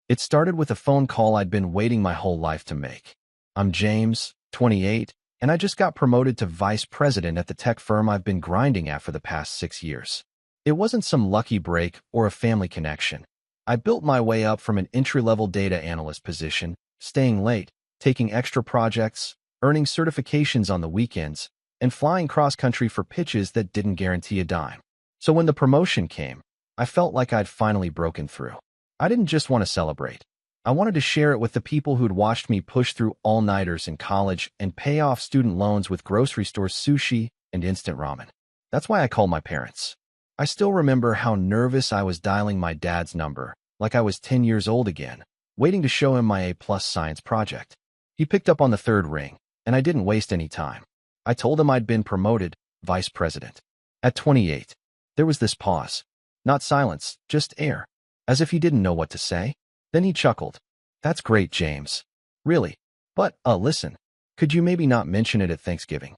It started with a phone call I'd been waiting my whole life to make. I'm James, 28, and I just got promoted to vice president at the tech firm I've been grinding at for the past 6 years. It wasn't some lucky break or a family connection. I built my way up from an entry-level data analyst position, staying late, taking extra projects, earning certifications on the weekends, and flying cross-country for pitches that didn't guarantee a dime. So when the promotion came, I felt like I'd finally broken through. I didn't just want to celebrate. I wanted to share it with the people who'd watched me push through all-nighters in college and pay off student loans with grocery store sushi and instant ramen. That's why I called my parents. I still remember how nervous I was dialing my dad's number, like I was 10 years old again, waiting to show him my A+ science project. He picked up on the third ring, and I didn't waste any time. I told him I'd been promoted vice president. At 28, there was this pause. Not silence, just air. As if he didn't know what to say. Then he chuckled. That's great, James. Really? But, listen. Could you maybe not mention it at Thanksgiving?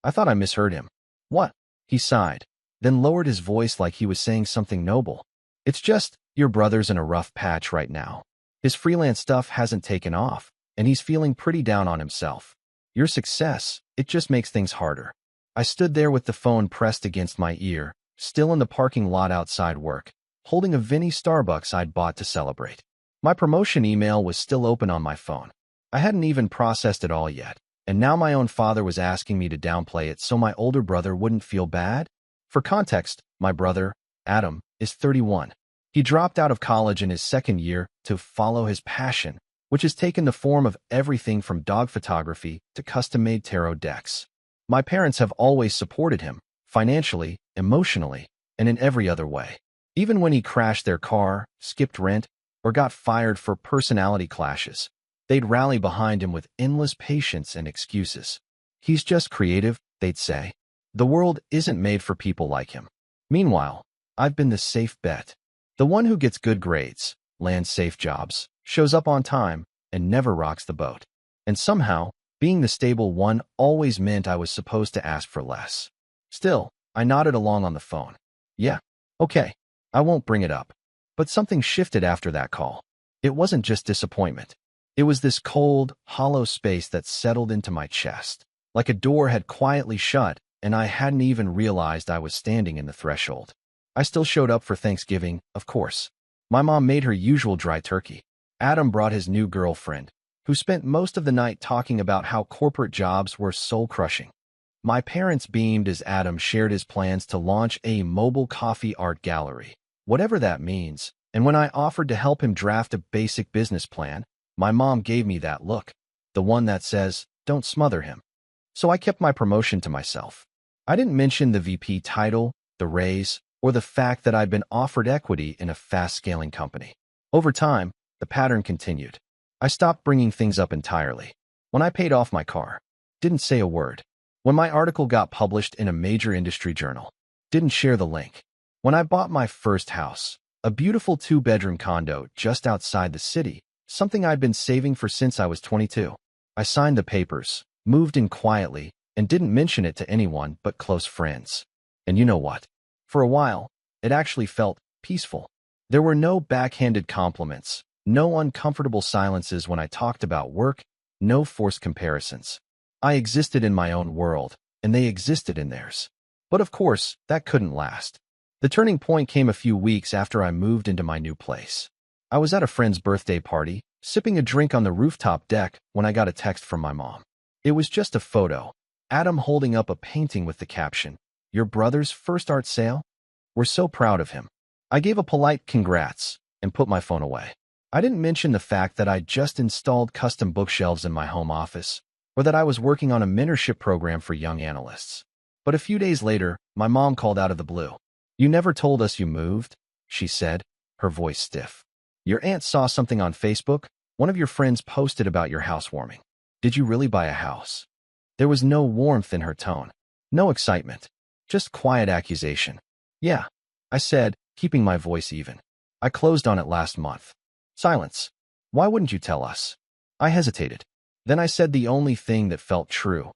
I thought I misheard him. What? He sighed, then lowered his voice like he was saying something noble. It's just, your brother's in a rough patch right now. His freelance stuff hasn't taken off, and he's feeling pretty down on himself. Your success, it just makes things harder. I stood there with the phone pressed against my ear, still in the parking lot outside work, holding a Vinnie Starbucks I'd bought to celebrate. My promotion email was still open on my phone. I hadn't even processed it all yet, and now my own father was asking me to downplay it so my older brother wouldn't feel bad. For context, my brother, Adam, is 31. He dropped out of college in his second year to follow his passion, which has taken the form of everything from dog photography to custom-made tarot decks. My parents have always supported him, financially, emotionally, and in every other way. Even when he crashed their car, skipped rent, or got fired for personality clashes, they'd rally behind him with endless patience and excuses. He's just creative, they'd say. The world isn't made for people like him. Meanwhile, I've been the safe bet. The one who gets good grades, lands safe jobs, shows up on time, and never rocks the boat. And somehow, being the stable one always meant I was supposed to ask for less. Still, I nodded along on the phone. Yeah, okay, I won't bring it up. But something shifted after that call. It wasn't just disappointment. It was this cold, hollow space that settled into my chest, like a door had quietly shut, and I hadn't even realized I was standing in the threshold. I still showed up for Thanksgiving, of course. My mom made her usual dry turkey. Adam brought his new girlfriend, who spent most of the night talking about how corporate jobs were soul-crushing. My parents beamed as Adam shared his plans to launch a mobile coffee art gallery, whatever that means, and when I offered to help him draft a basic business plan, my mom gave me that look, the one that says, don't smother him. So I kept my promotion to myself. I didn't mention the VP title, the raise, or the fact that I'd been offered equity in a fast-scaling company. Over time, the pattern continued. I stopped bringing things up entirely. When I paid off my car, didn't say a word. When my article got published in a major industry journal, didn't share the link. When I bought my first house, a beautiful 2-bedroom condo just outside the city, something I'd been saving for since I was 22, I signed the papers, moved in quietly, and didn't mention it to anyone but close friends. And you know what? For a while, it actually felt peaceful. There were no backhanded compliments, no uncomfortable silences when I talked about work, no forced comparisons. I existed in my own world, and they existed in theirs. But of course, that couldn't last. The turning point came a few weeks after I moved into my new place. I was at a friend's birthday party, sipping a drink on the rooftop deck when I got a text from my mom. It was just a photo, Adam holding up a painting with the caption, "Your brother's first art sale? We're so proud of him." I gave a polite congrats and put my phone away. I didn't mention the fact that I'd just installed custom bookshelves in my home office, or that I was working on a mentorship program for young analysts. But a few days later, my mom called out of the blue. "You never told us you moved," she said, her voice stiff. "Your aunt saw something on Facebook. One of your friends posted about your housewarming. Did you really buy a house?" There was no warmth in her tone, no excitement, just quiet accusation. "Yeah," I said, keeping my voice even. "I closed on it last month." Silence. "Why wouldn't you tell us?" I hesitated. Then I said the only thing that felt true.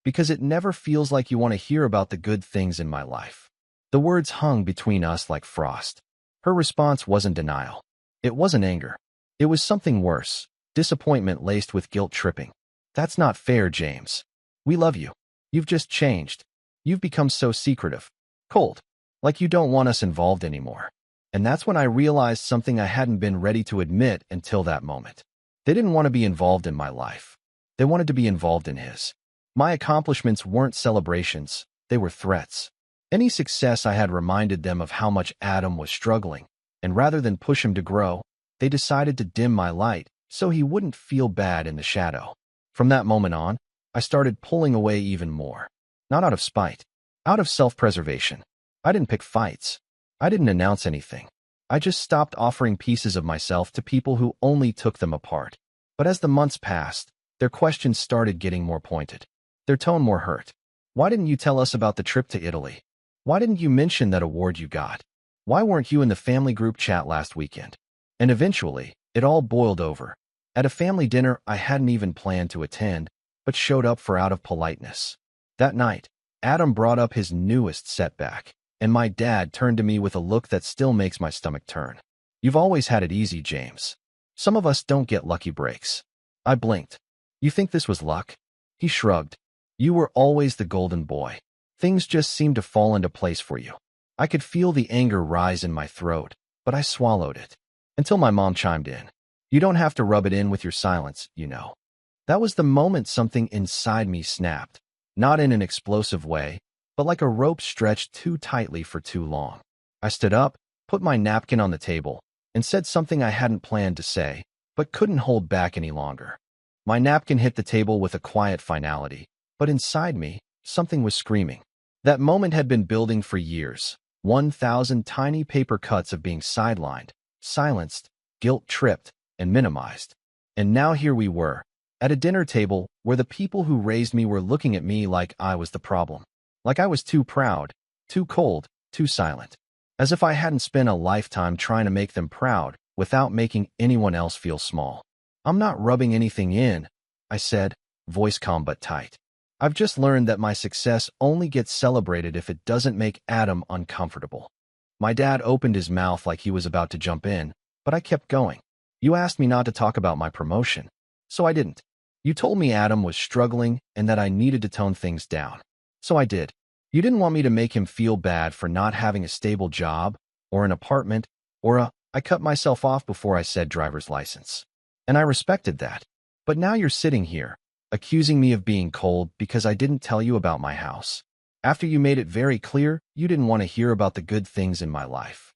"Because it never feels like you want to hear about the good things in my life." The words hung between us like frost. Her response wasn't denial. It wasn't anger. It was something worse, disappointment laced with guilt tripping. That's not fair, James. We love you. You've just changed. You've become so secretive, cold, like you don't want us involved anymore. And that's when I realized something I hadn't been ready to admit until that moment. They didn't want to be involved in my life. They wanted to be involved in his. My accomplishments weren't celebrations, they were threats. Any success I had reminded them of how much Adam was struggling, and rather than push him to grow, they decided to dim my light so he wouldn't feel bad in the shadow. From that moment on, I started pulling away even more. Not out of spite, out of self-preservation. I didn't pick fights. I didn't announce anything. I just stopped offering pieces of myself to people who only took them apart. But as the months passed, their questions started getting more pointed. Their tone more hurt. Why didn't you tell us about the trip to Italy? Why didn't you mention that award you got? Why weren't you in the family group chat last weekend? And eventually, it all boiled over. At a family dinner I hadn't even planned to attend, but showed up for out of politeness. That night, Adam brought up his newest setback, and my dad turned to me with a look that still makes my stomach turn. You've always had it easy, James. Some of us don't get lucky breaks. I blinked. You think this was luck? He shrugged. You were always the golden boy. Things just seemed to fall into place for you. I could feel the anger rise in my throat, but I swallowed it. Until my mom chimed in. You don't have to rub it in with your silence, you know. That was the moment something inside me snapped. Not in an explosive way, but like a rope stretched too tightly for too long. I stood up, put my napkin on the table, and said something I hadn't planned to say, but couldn't hold back any longer. My napkin hit the table with a quiet finality, but inside me, something was screaming. That moment had been building for years. 1,000 tiny paper cuts of being sidelined, silenced, guilt-tripped, and minimized. And now here we were, at a dinner table where the people who raised me were looking at me like I was the problem. Like I was too proud, too cold, too silent. As if I hadn't spent a lifetime trying to make them proud without making anyone else feel small. I'm not rubbing anything in, I said, voice calm but tight. I've just learned that my success only gets celebrated if it doesn't make Adam uncomfortable. My dad opened his mouth like he was about to jump in, but I kept going. You asked me not to talk about my promotion, so I didn't. You told me Adam was struggling and that I needed to tone things down. So I did. You didn't want me to make him feel bad for not having a stable job, or an apartment, I cut myself off before I said driver's license. And I respected that. But now you're sitting here, accusing me of being cold because I didn't tell you about my house. After you made it very clear you didn't want to hear about the good things in my life.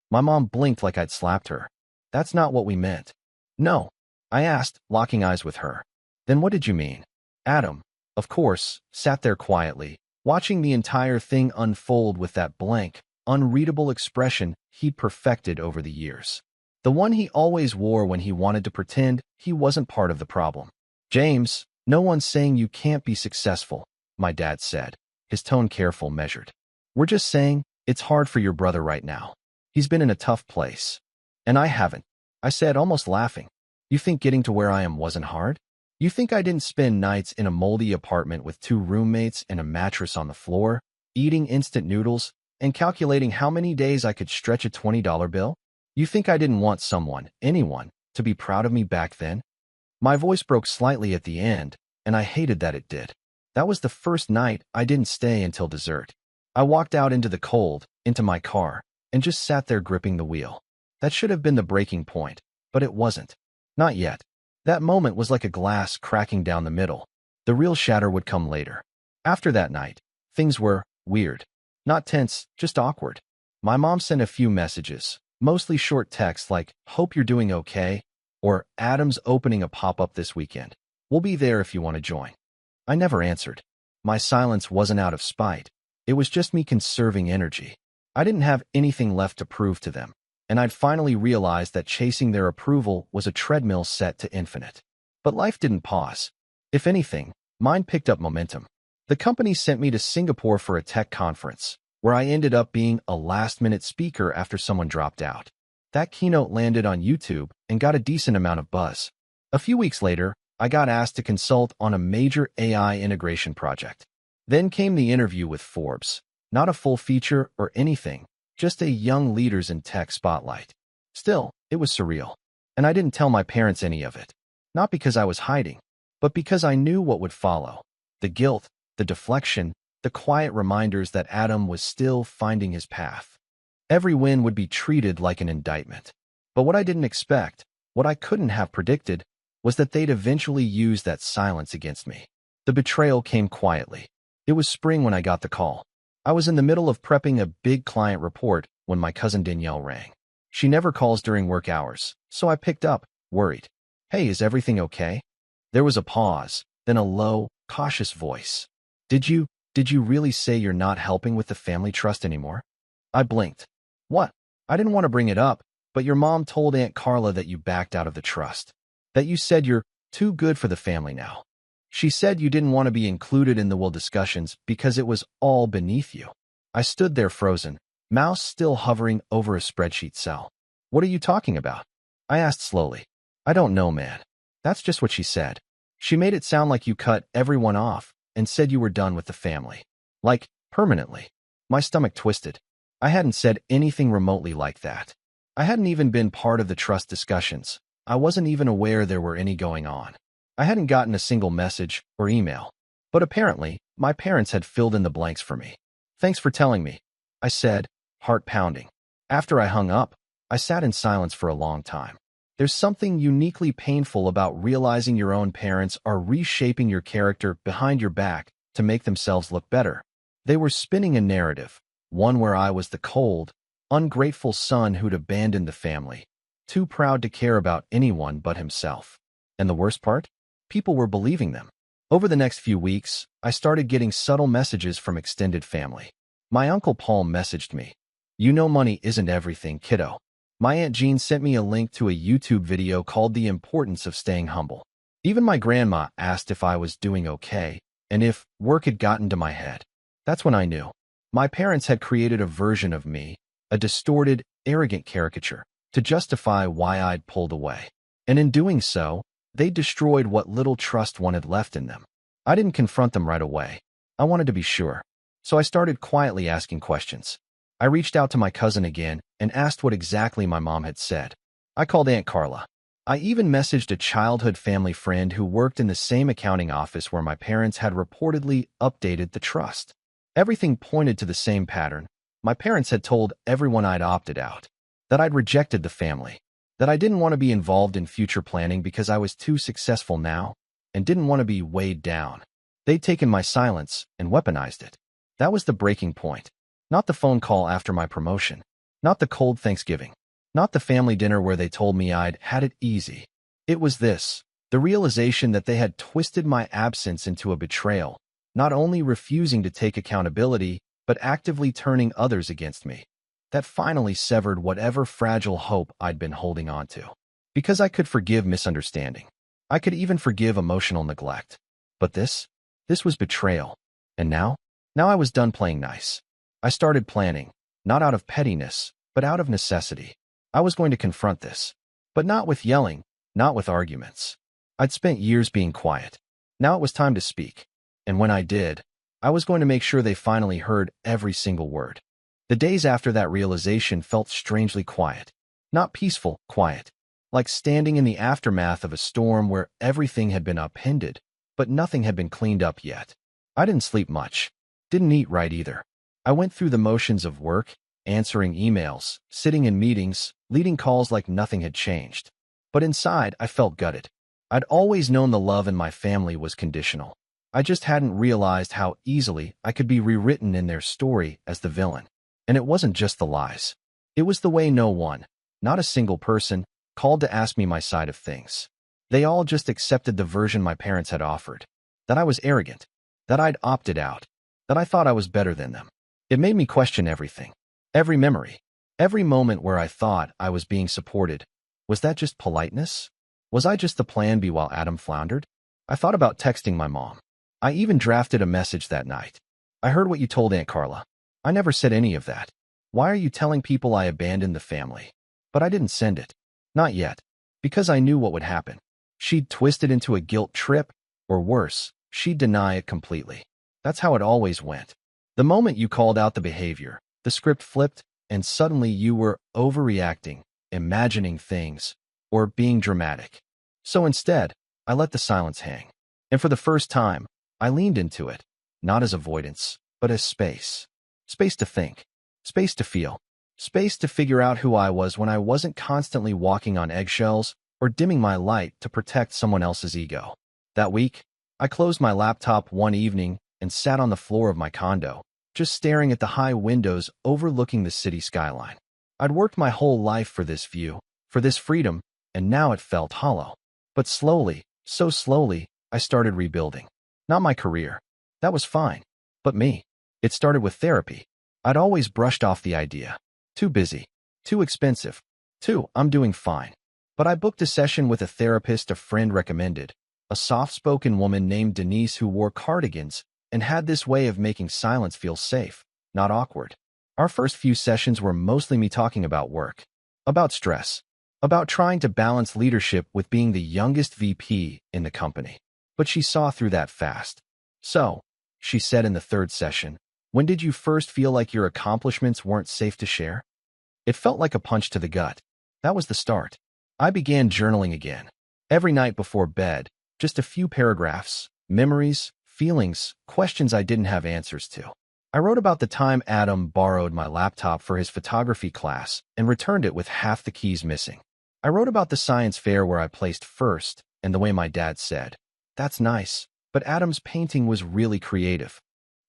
My mom blinked like I'd slapped her. That's not what we meant. No, I asked, locking eyes with her. Then what did you mean? Adam, of course, sat there quietly, watching the entire thing unfold with that blank, unreadable expression he'd perfected over the years. The one he always wore when he wanted to pretend he wasn't part of the problem. James, no one's saying you can't be successful, my dad said, his tone careful, measured. We're just saying it's hard for your brother right now. He's been in a tough place. And I haven't, I said, almost laughing. You think getting to where I am wasn't hard? You think I didn't spend nights in a moldy apartment with 2 roommates and a mattress on the floor, eating instant noodles, and calculating how many days I could stretch a $20 bill? You think I didn't want someone, anyone, to be proud of me back then? My voice broke slightly at the end, and I hated that it did. That was the first night I didn't stay until dessert. I walked out into the cold, into my car, and just sat there gripping the wheel. That should have been the breaking point, but it wasn't. Not yet. That moment was like a glass cracking down the middle. The real shatter would come later. After that night, things were weird. Not tense, just awkward. My mom sent a few messages, mostly short texts like, "Hope you're doing okay," or "Adam's opening a pop-up this weekend. We'll be there if you want to join." I never answered. My silence wasn't out of spite. It was just me conserving energy. I didn't have anything left to prove to them, and I'd finally realized that chasing their approval was a treadmill set to infinite. But life didn't pause. If anything, mine picked up momentum. The company sent me to Singapore for a tech conference, where I ended up being a last-minute speaker after someone dropped out. That keynote landed on YouTube and got a decent amount of buzz. A few weeks later, I got asked to consult on a major AI integration project. Then came the interview with Forbes. Not a full feature or anything, just a young leaders in tech spotlight. Still, it was surreal. And I didn't tell my parents any of it. Not because I was hiding, but because I knew what would follow. The guilt, the deflection, the quiet reminders that Adam was still finding his path. Every win would be treated like an indictment. But what I didn't expect, what I couldn't have predicted, was that they'd eventually use that silence against me. The betrayal came quietly. It was spring when I got the call. I was in the middle of prepping a big client report when my cousin Danielle rang. She never calls during work hours, so I picked up, worried. "Hey, is everything okay?" There was a pause, then a low, cautious voice. Did you really say you're not helping with the family trust anymore?" I blinked. "What?" "I didn't want to bring it up, but your mom told Aunt Carla that you backed out of the trust. That you said you're too good for the family now. She said you didn't want to be included in the will discussions because it was all beneath you." I stood there frozen, mouse still hovering over a spreadsheet cell. "What are you talking about?" I asked slowly. "I don't know, man. That's just what she said. She made it sound like you cut everyone off and said you were done with the family. Like, permanently." My stomach twisted. I hadn't said anything remotely like that. I hadn't even been part of the trust discussions. I wasn't even aware there were any going on. I hadn't gotten a single message or email. But apparently, my parents had filled in the blanks for me. "Thanks for telling me," I said, heart pounding. After I hung up, I sat in silence for a long time. There's something uniquely painful about realizing your own parents are reshaping your character behind your back to make themselves look better. They were spinning a narrative, one where I was the cold, ungrateful son who'd abandoned the family, too proud to care about anyone but himself. And the worst part? People were believing them. Over the next few weeks, I started getting subtle messages from extended family. My Uncle Paul messaged me. "You know money isn't everything, kiddo." My Aunt Jean sent me a link to a YouTube video called The Importance of Staying Humble. Even my grandma asked if I was doing okay and if work had gotten to my head. That's when I knew. My parents had created a version of me, a distorted, arrogant caricature, to justify why I'd pulled away. And in doing so, they destroyed what little trust one had left in them. I didn't confront them right away. I wanted to be sure. So I started quietly asking questions. I reached out to my cousin again and asked what exactly my mom had said. I called Aunt Carla. I even messaged a childhood family friend who worked in the same accounting office where my parents had reportedly updated the trust. Everything pointed to the same pattern. My parents had told everyone I'd opted out, that I'd rejected the family, that I didn't want to be involved in future planning because I was too successful now and didn't want to be weighed down. They'd taken my silence and weaponized it. That was the breaking point. Not the phone call after my promotion, not the cold Thanksgiving, not the family dinner where they told me I'd had it easy. It was this, the realization that they had twisted my absence into a betrayal, not only refusing to take accountability, but actively turning others against me. That finally severed whatever fragile hope I'd been holding on to. Because I could forgive misunderstanding. I could even forgive emotional neglect. But this was betrayal. And now I was done playing nice. I started planning, not out of pettiness, but out of necessity. I was going to confront this. But not with yelling, not with arguments. I'd spent years being quiet. Now it was time to speak. And when I did, I was going to make sure they finally heard every single word. The days after that realization felt strangely quiet. Not peaceful, quiet. Like standing in the aftermath of a storm where everything had been upended, but nothing had been cleaned up yet. I didn't sleep much. Didn't eat right either. I went through the motions of work, answering emails, sitting in meetings, leading calls like nothing had changed. But inside, I felt gutted. I'd always known the love in my family was conditional. I just hadn't realized how easily I could be rewritten in their story as the villain. And it wasn't just the lies. It was the way no one, not a single person, called to ask me my side of things. They all just accepted the version my parents had offered. That I was arrogant. That I'd opted out. That I thought I was better than them. It made me question everything. Every memory. Every moment where I thought I was being supported. Was that just politeness? Was I just the plan B while Adam floundered? I thought about texting my mom. I even drafted a message that night. "I heard what you told Aunt Carla. I never said any of that. Why are you telling people I abandoned the family?" But I didn't send it. Not yet. Because I knew what would happen. She'd twist it into a guilt trip, or worse, she'd deny it completely. That's how it always went. The moment you called out the behavior, the script flipped, and suddenly you were overreacting, imagining things, or being dramatic. So instead, I let the silence hang. And for the first time, I leaned into it, not as avoidance, but as space. Space to think, space to feel, space to figure out who I was when I wasn't constantly walking on eggshells or dimming my light to protect someone else's ego. That week, I closed my laptop one evening and sat on the floor of my condo, just staring at the high windows overlooking the city skyline. I'd worked my whole life for this view, for this freedom, and now it felt hollow. But slowly, so slowly, I started rebuilding. Not my career. That was fine. But me. It started with therapy. I'd always brushed off the idea. Too busy. Too expensive. I'm doing fine. But I booked a session with a therapist a friend recommended, a soft-spoken woman named Denise who wore cardigans and had this way of making silence feel safe, not awkward. Our first few sessions were mostly me talking about work, about stress, about trying to balance leadership with being the youngest VP in the company. But she saw through that fast. So, she said in the third session, when did you first feel like your accomplishments weren't safe to share? It felt like a punch to the gut. That was the start. I began journaling again. Every night before bed, just a few paragraphs, memories, feelings, questions I didn't have answers to. I wrote about the time Adam borrowed my laptop for his photography class and returned it with half the keys missing. I wrote about the science fair where I placed first and the way my dad said, "That's nice, but Adam's painting was really creative."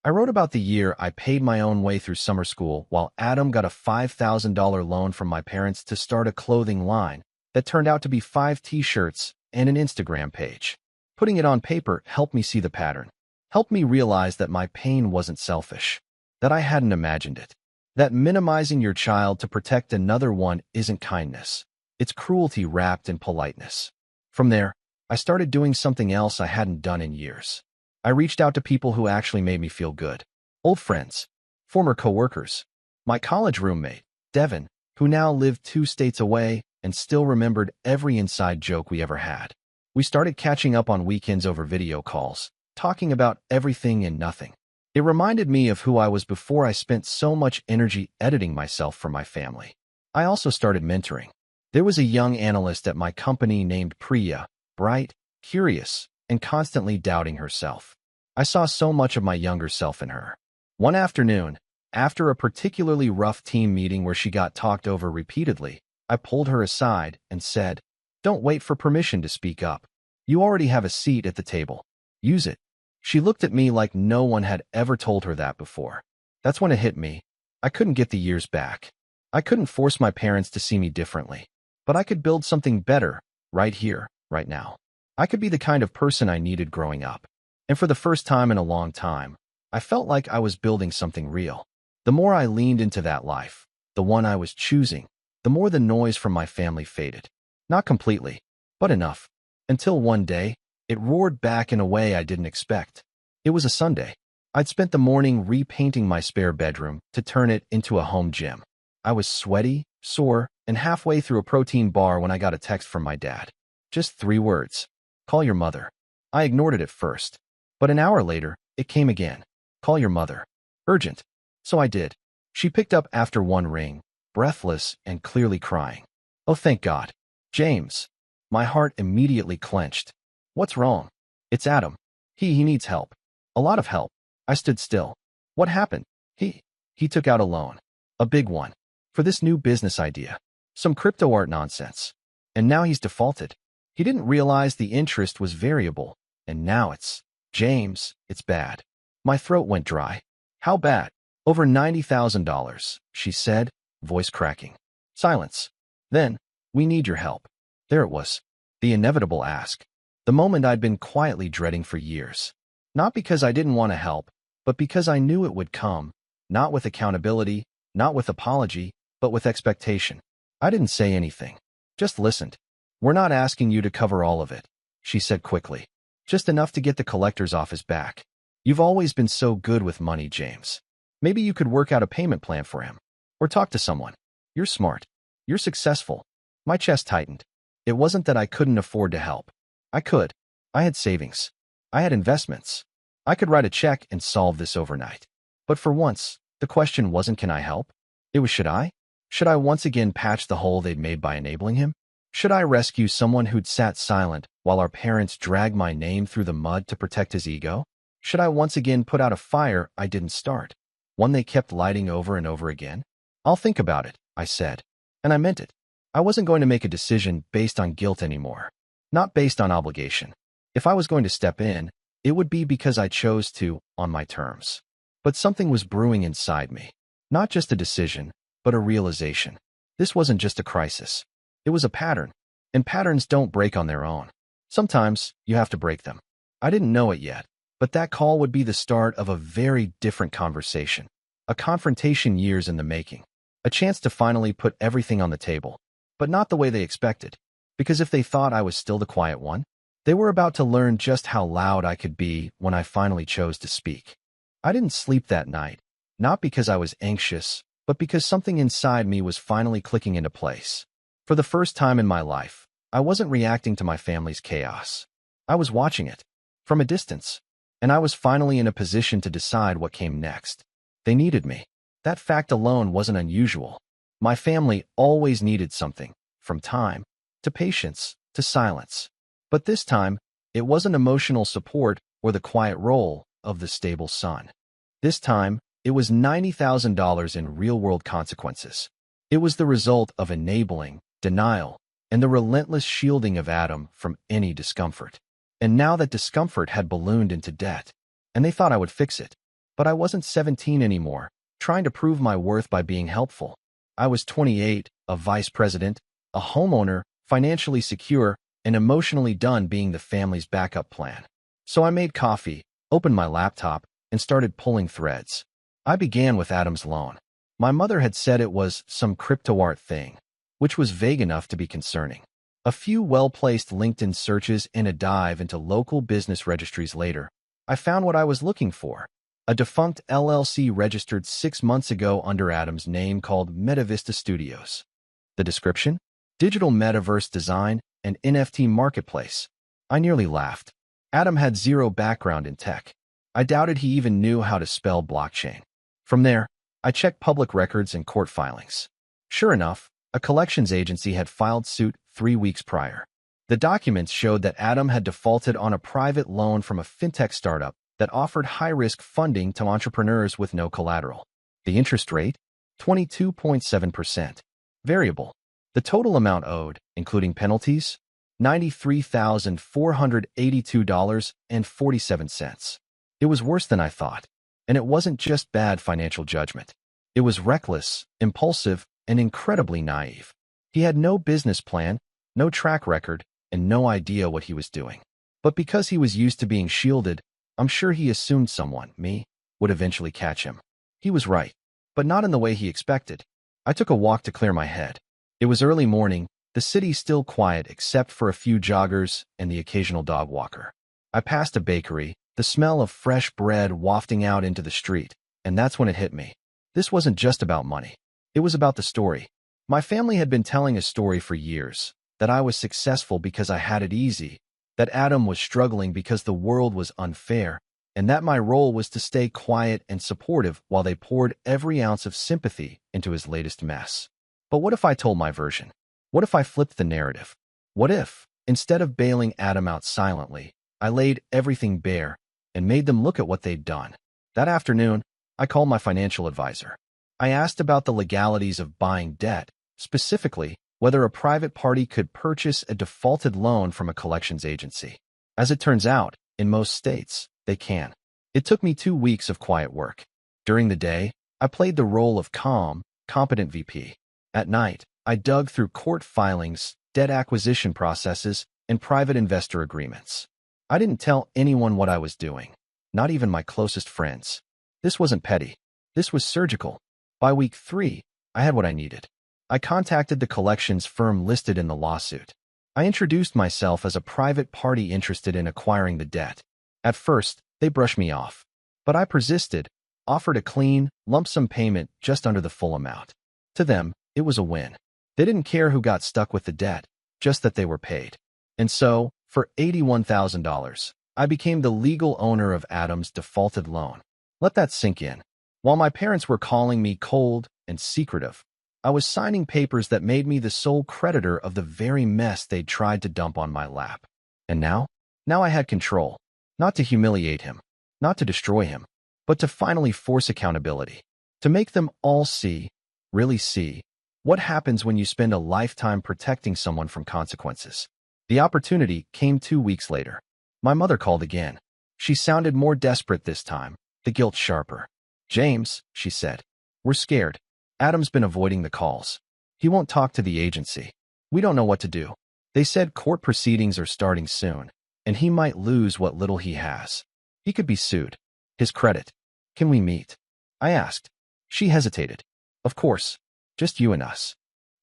I wrote about the year I paid my own way through summer school while Adam got a $5,000 loan from my parents to start a clothing line that turned out to be 5 t-shirts and an Instagram page. Putting it on paper helped me see the pattern, helped me realize that my pain wasn't selfish, that I hadn't imagined it, that minimizing your child to protect another one isn't kindness. It's cruelty wrapped in politeness. From there, I started doing something else I hadn't done in years. I reached out to people who actually made me feel good. Old friends, former coworkers, my college roommate, Devin, who now lived 2 states away and still remembered every inside joke we ever had. We started catching up on weekends over video calls, talking about everything and nothing. It reminded me of who I was before I spent so much energy editing myself for my family. I also started mentoring. There was a young analyst at my company named Priya, bright, curious, and constantly doubting herself. I saw so much of my younger self in her. One afternoon, after a particularly rough team meeting where she got talked over repeatedly, I pulled her aside and said, "Don't wait for permission to speak up. You already have a seat at the table. Use it." She looked at me like no one had ever told her that before. That's when it hit me. I couldn't get the years back. I couldn't force my parents to see me differently. But I could build something better, right here, right now. I could be the kind of person I needed growing up. And for the first time in a long time, I felt like I was building something real. The more I leaned into that life, the one I was choosing, the more the noise from my family faded. Not completely, but enough. Until one day, it roared back in a way I didn't expect. It was a Sunday. I'd spent the morning repainting my spare bedroom to turn it into a home gym. I was sweaty, sore, and halfway through a protein bar when I got a text from my dad. Just 3 words. "Call your mother." I ignored it at first. But an hour later, it came again. "Call your mother. Urgent." So I did. She picked up after one ring, breathless and clearly crying. "Oh, thank God. James." My heart immediately clenched. "What's wrong?" "It's Adam. He needs help. A lot of help." I stood still. "What happened?" He took out a loan. A big one. For this new business idea. Some crypto art nonsense. And now he's defaulted. He didn't realize the interest was variable. And now James, it's bad." My throat went dry. "How bad?" "Over $90,000, she said, voice cracking. Silence. Then, "We need your help." There it was. The inevitable ask. The moment I'd been quietly dreading for years. Not because I didn't want to help, but because I knew it would come. Not with accountability, not with apology, but with expectation. I didn't say anything. Just listened. "We're not asking you to cover all of it," she said quickly. "Just enough to get the collectors off his back. You've always been so good with money, James. Maybe you could work out a payment plan for him. Or talk to someone. You're smart. You're successful." My chest tightened. It wasn't that I couldn't afford to help. I could. I had savings. I had investments. I could write a check and solve this overnight. But for once, the question wasn't can I help? It was should I? Should I once again patch the hole they'd made by enabling him? Should I rescue someone who'd sat silent while our parents dragged my name through the mud to protect his ego? Should I once again put out a fire I didn't start, one they kept lighting over and over again? I'll think about it, I said. And I meant it. I wasn't going to make a decision based on guilt anymore, not based on obligation. If I was going to step in, it would be because I chose to, on my terms. But something was brewing inside me. Not just a decision, but a realization. This wasn't just a crisis. It was a pattern, and patterns don't break on their own. Sometimes you have to break them. I didn't know it yet, but that call would be the start of a very different conversation, a confrontation years in the making, a chance to finally put everything on the table, but not the way they expected, because if they thought I was still the quiet one, they were about to learn just how loud I could be when I finally chose to speak. I didn't sleep that night, not because I was anxious, but because something inside me was finally clicking into place. For the first time in my life, I wasn't reacting to my family's chaos. I was watching it, from a distance, and I was finally in a position to decide what came next. They needed me. That fact alone wasn't unusual. My family always needed something, from time, to patience, to silence. But this time, it wasn't emotional support or the quiet role of the stable son. This time, it was $90,000 in real-world consequences. It was the result of enabling, denial, and the relentless shielding of Adam from any discomfort. And now that discomfort had ballooned into debt, and they thought I would fix it. But I wasn't 17 anymore, trying to prove my worth by being helpful. I was 28, a vice president, a homeowner, financially secure, and emotionally done being the family's backup plan. So I made coffee, opened my laptop, and started pulling threads. I began with Adam's loan. My mother had said it was some crypto art thing, which was vague enough to be concerning. A few well-placed LinkedIn searches and a dive into local business registries later, I found what I was looking for. A defunct LLC registered 6 months ago under Adam's name called MetaVista Studios. The description? Digital metaverse design and NFT marketplace. I nearly laughed. Adam had zero background in tech. I doubted he even knew how to spell blockchain. From there, I checked public records and court filings. Sure enough, a collections agency had filed suit 3 weeks prior. The documents showed that Adam had defaulted on a private loan from a fintech startup that offered high-risk funding to entrepreneurs with no collateral. The interest rate? 22.7%. Variable. The total amount owed, including penalties? $93,482.47. It was worse than I thought. And it wasn't just bad financial judgment. It was reckless, impulsive, and incredibly naive. He had no business plan, no track record, and no idea what he was doing. But because he was used to being shielded, I'm sure he assumed someone, me, would eventually catch him. He was right, but not in the way he expected. I took a walk to clear my head. It was early morning, the city still quiet except for a few joggers and the occasional dog walker. I passed a bakery, the smell of fresh bread wafting out into the street, and that's when it hit me. This wasn't just about money. It was about the story. My family had been telling a story for years, that I was successful because I had it easy, that Adam was struggling because the world was unfair, and that my role was to stay quiet and supportive while they poured every ounce of sympathy into his latest mess. But what if I told my version? What if I flipped the narrative? What if, instead of bailing Adam out silently, I laid everything bare and made them look at what they'd done? That afternoon, I called my financial advisor. I asked about the legalities of buying debt, specifically, whether a private party could purchase a defaulted loan from a collections agency. As it turns out, in most states, they can. It took me 2 weeks of quiet work. During the day, I played the role of calm, competent VP. At night, I dug through court filings, debt acquisition processes, and private investor agreements. I didn't tell anyone what I was doing, not even my closest friends. This wasn't petty. This was surgical. By week 3, I had what I needed. I contacted the collections firm listed in the lawsuit. I introduced myself as a private party interested in acquiring the debt. At first, they brushed me off. But I persisted, offered a clean, lump sum payment just under the full amount. To them, it was a win. They didn't care who got stuck with the debt, just that they were paid. And so, for $81,000, I became the legal owner of Adam's defaulted loan. Let that sink in. While my parents were calling me cold and secretive, I was signing papers that made me the sole creditor of the very mess they'd tried to dump on my lap. And now? Now I had control. Not to humiliate him, not to destroy him, but to finally force accountability. To make them all see, really see, what happens when you spend a lifetime protecting someone from consequences. The opportunity came 2 weeks later. My mother called again. She sounded more desperate this time, the guilt sharper. "James," she said, "we're scared. Adam's been avoiding the calls. He won't talk to the agency. We don't know what to do. They said court proceedings are starting soon, and he might lose what little he has. He could be sued. His credit. Can we meet?" I asked. She hesitated. "Of course. Just you and us."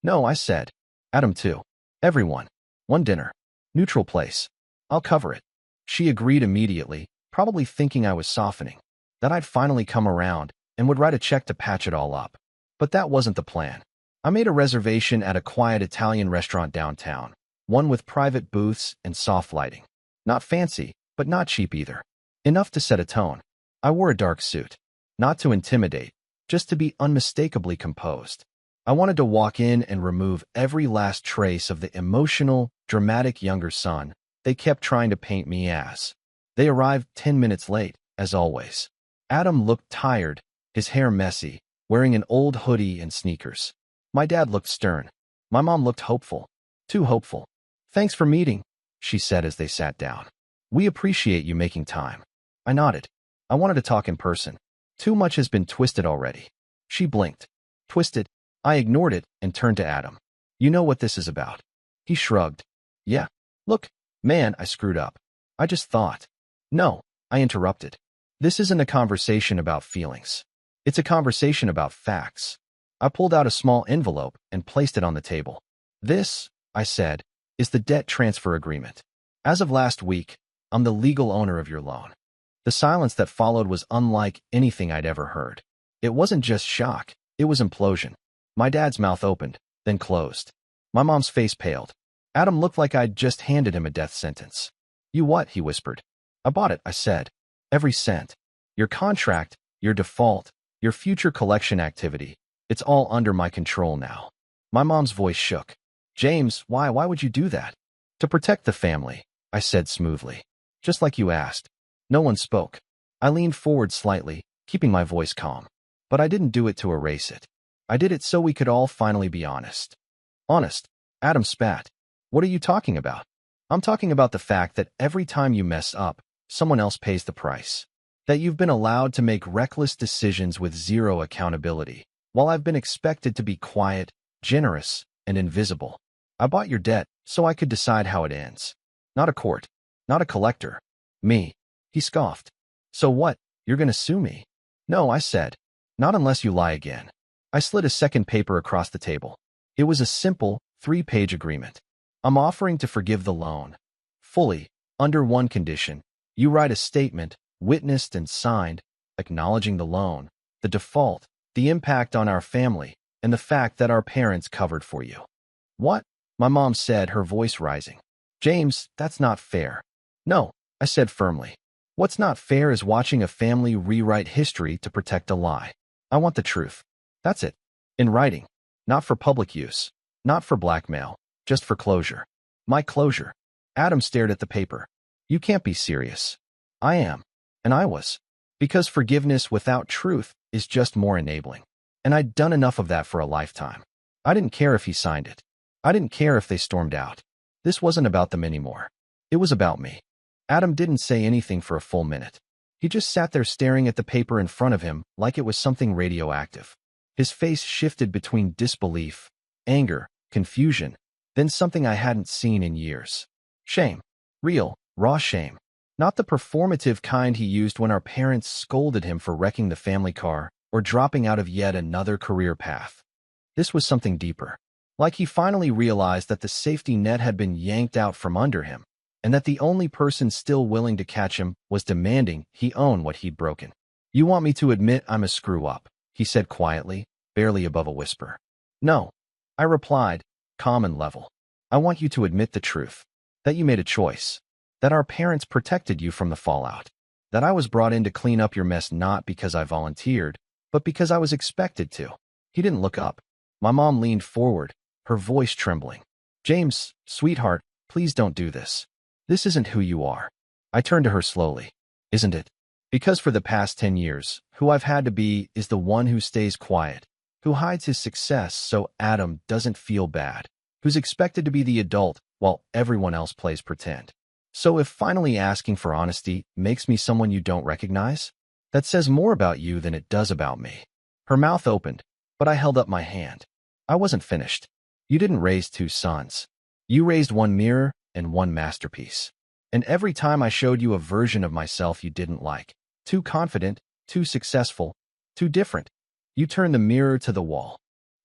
"No," I said. "Adam too. Everyone. One dinner. Neutral place. I'll cover it." She agreed immediately, probably thinking I was softening, that I'd finally come around and would write a check to patch it all up. But that wasn't the plan. I made a reservation at a quiet Italian restaurant downtown, one with private booths and soft lighting. Not fancy, but not cheap either. Enough to set a tone. I wore a dark suit. Not to intimidate, just to be unmistakably composed. I wanted to walk in and remove every last trace of the emotional, dramatic younger son they kept trying to paint me as. They arrived 10 minutes late, as always. Adam looked tired, his hair messy, wearing an old hoodie and sneakers. My dad looked stern. My mom looked hopeful. Too hopeful. "Thanks for meeting," she said as they sat down. "We appreciate you making time." I nodded. I wanted to talk in person. Too much has been twisted already. She blinked. "Twisted?" I ignored it and turned to Adam. "You know what this is about?" He shrugged. "Yeah. Look, man, I screwed up. I just thought." "No," I interrupted. "This isn't a conversation about feelings. It's a conversation about facts." I pulled out a small envelope and placed it on the table. "This," I said, "is the debt transfer agreement. As of last week, I'm the legal owner of your loan." The silence that followed was unlike anything I'd ever heard. It wasn't just shock, it was implosion. My dad's mouth opened, then closed. My mom's face paled. Adam looked like I'd just handed him a death sentence. "You what?" he whispered. "I bought it," I said. "Every cent. Your contract, your default, your future collection activity. It's all under my control now." My mom's voice shook. "James, why would you do that?" "To protect the family," I said smoothly. "Just like you asked." No one spoke. I leaned forward slightly, keeping my voice calm. But I didn't do it to erase it. I did it so we could all finally be honest. "Honest?" Adam spat. "What are you talking about?" "I'm talking about the fact that every time you mess up, someone else pays the price. That you've been allowed to make reckless decisions with zero accountability, while I've been expected to be quiet, generous, and invisible. I bought your debt so I could decide how it ends. Not a court. Not a collector. Me." He scoffed. "So what? You're gonna sue me?" "No," I said. "Not unless you lie again." I slid a second paper across the table. It was a simple, 3-page agreement. "I'm offering to forgive the loan. Fully, under one condition. You write a statement, witnessed and signed, acknowledging the loan, the default, the impact on our family, and the fact that our parents covered for you." "What?" my mom said, her voice rising. "James, that's not fair." "No," I said firmly. "What's not fair is watching a family rewrite history to protect a lie. I want the truth. That's it. In writing. Not for public use. Not for blackmail. Just for closure. My closure." Adam stared at the paper. "You can't be serious." "I am." And I was. Because forgiveness without truth is just more enabling. And I'd done enough of that for a lifetime. I didn't care if he signed it. I didn't care if they stormed out. This wasn't about them anymore. It was about me. Adam didn't say anything for a full minute. He just sat there staring at the paper in front of him like it was something radioactive. His face shifted between disbelief, anger, confusion, then something I hadn't seen in years. Shame. Real, raw shame. Not the performative kind he used when our parents scolded him for wrecking the family car or dropping out of yet another career path. This was something deeper. Like he finally realized that the safety net had been yanked out from under him, and that the only person still willing to catch him was demanding he own what he'd broken. "You want me to admit I'm a screw-up," he said quietly, barely above a whisper. "No," I replied, calm and level. "I want you to admit the truth. That you made a choice. That our parents protected you from the fallout. That I was brought in to clean up your mess not because I volunteered, but because I was expected to." He didn't look up. My mom leaned forward, her voice trembling. James, sweetheart, please don't do this. This isn't who you are. I turned to her slowly. Isn't it? Because for the past 10 years, who I've had to be is the one who stays quiet, who hides his success so Adam doesn't feel bad, who's expected to be the adult while everyone else plays pretend. So if finally asking for honesty makes me someone you don't recognize, that says more about you than it does about me. Her mouth opened, but I held up my hand. I wasn't finished. You didn't raise two sons. You raised one mirror and one masterpiece. And every time I showed you a version of myself you didn't like, too confident, too successful, too different, you turned the mirror to the wall.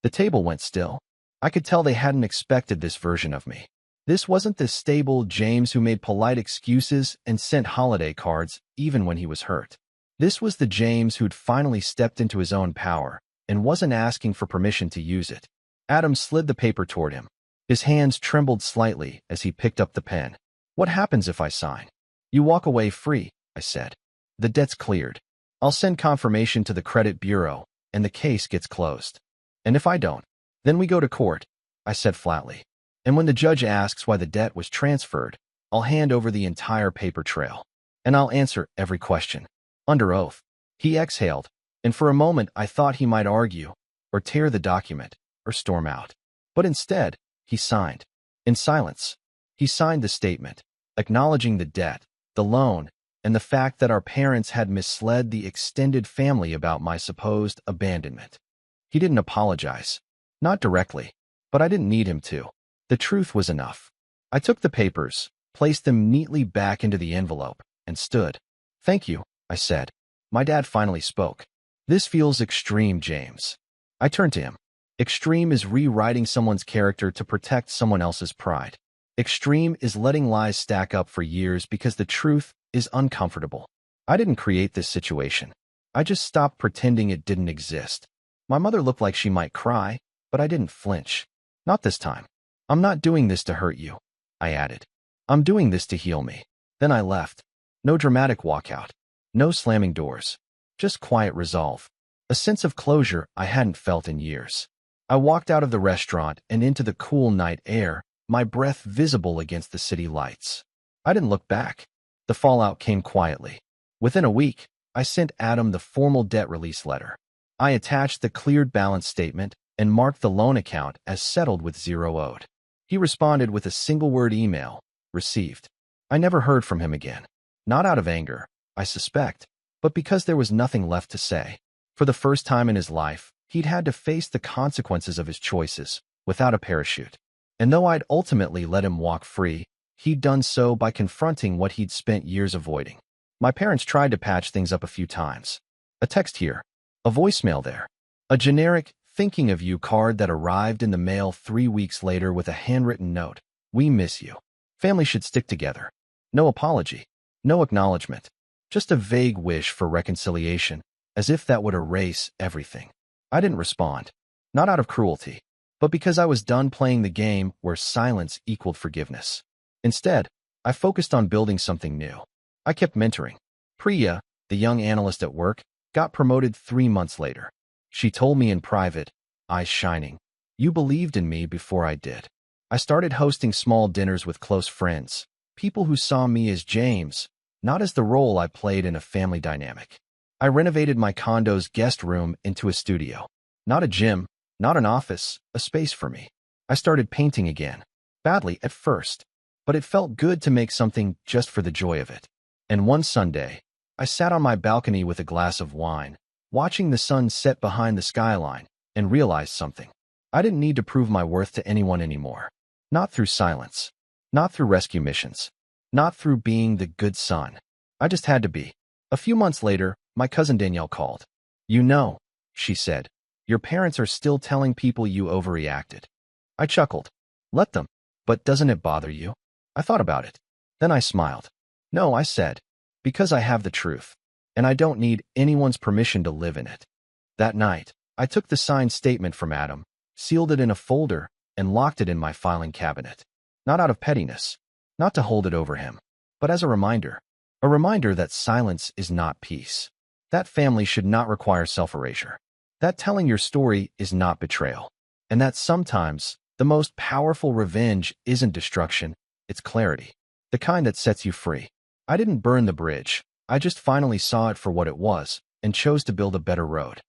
The table went still. I could tell they hadn't expected this version of me. This wasn't the stable James who made polite excuses and sent holiday cards even when he was hurt. This was the James who'd finally stepped into his own power and wasn't asking for permission to use it. Adam slid the paper toward him. His hands trembled slightly as he picked up the pen. What happens if I sign? You walk away free, I said. The debt's cleared. I'll send confirmation to the credit bureau, and the case gets closed. And if I don't, then we go to court, I said flatly. And when the judge asks why the debt was transferred, I'll hand over the entire paper trail. And I'll answer every question. Under oath. He exhaled, and for a moment I thought he might argue, or tear the document, or storm out. But instead, he signed. In silence. He signed the statement, acknowledging the debt, the loan, and the fact that our parents had misled the extended family about my supposed abandonment. He didn't apologize. Not directly, but I didn't need him to. The truth was enough. I took the papers, placed them neatly back into the envelope, and stood. Thank you, I said. My dad finally spoke. This feels extreme, James. I turned to him. Extreme is rewriting someone's character to protect someone else's pride. Extreme is letting lies stack up for years because the truth is uncomfortable. I didn't create this situation. I just stopped pretending it didn't exist. My mother looked like she might cry, but I didn't flinch. Not this time. I'm not doing this to hurt you, I added. I'm doing this to heal me. Then I left. No dramatic walkout. No slamming doors. Just quiet resolve. A sense of closure I hadn't felt in years. I walked out of the restaurant and into the cool night air, my breath visible against the city lights. I didn't look back. The fallout came quietly. Within a week, I sent Adam the formal debt release letter. I attached the cleared balance statement and marked the loan account as settled with zero owed. He responded with a single-word email, received. I never heard from him again. Not out of anger, I suspect, but because there was nothing left to say. For the first time in his life, he'd had to face the consequences of his choices, without a parachute. And though I'd ultimately let him walk free, he'd done so by confronting what he'd spent years avoiding. My parents tried to patch things up a few times. A text here, a voicemail there, a generic thinking of you card that arrived in the mail 3 weeks later with a handwritten note. We miss you. Family should stick together. No apology. No acknowledgement. Just a vague wish for reconciliation, as if that would erase everything. I didn't respond. Not out of cruelty, but because I was done playing the game where silence equaled forgiveness. Instead, I focused on building something new. I kept mentoring. Priya, the young analyst at work, got promoted 3 months later. She told me in private, eyes shining, "You believed in me before I did." I started hosting small dinners with close friends, people who saw me as James, not as the role I played in a family dynamic. I renovated my condo's guest room into a studio. Not a gym, not an office, a space for me. I started painting again. Badly at first, but it felt good to make something just for the joy of it. And one Sunday, I sat on my balcony with a glass of wine, watching the sun set behind the skyline, and realized something. I didn't need to prove my worth to anyone anymore. Not through silence. Not through rescue missions. Not through being the good son. I just had to be. A few months later, my cousin Danielle called. "You know," she said, "your parents are still telling people you overreacted." I chuckled. "Let them. But doesn't it bother you?" I thought about it. Then I smiled. "No," I said, "because I have the truth, and I don't need anyone's permission to live in it." That night, I took the signed statement from Adam, sealed it in a folder, and locked it in my filing cabinet. Not out of pettiness, not to hold it over him, but as a reminder that silence is not peace. That family should not require self-erasure. That telling your story is not betrayal. and that sometimes the most powerful revenge isn't destruction, it's clarity. The kind that sets you free. I didn't burn the bridge. I just finally saw it for what it was and chose to build a better road.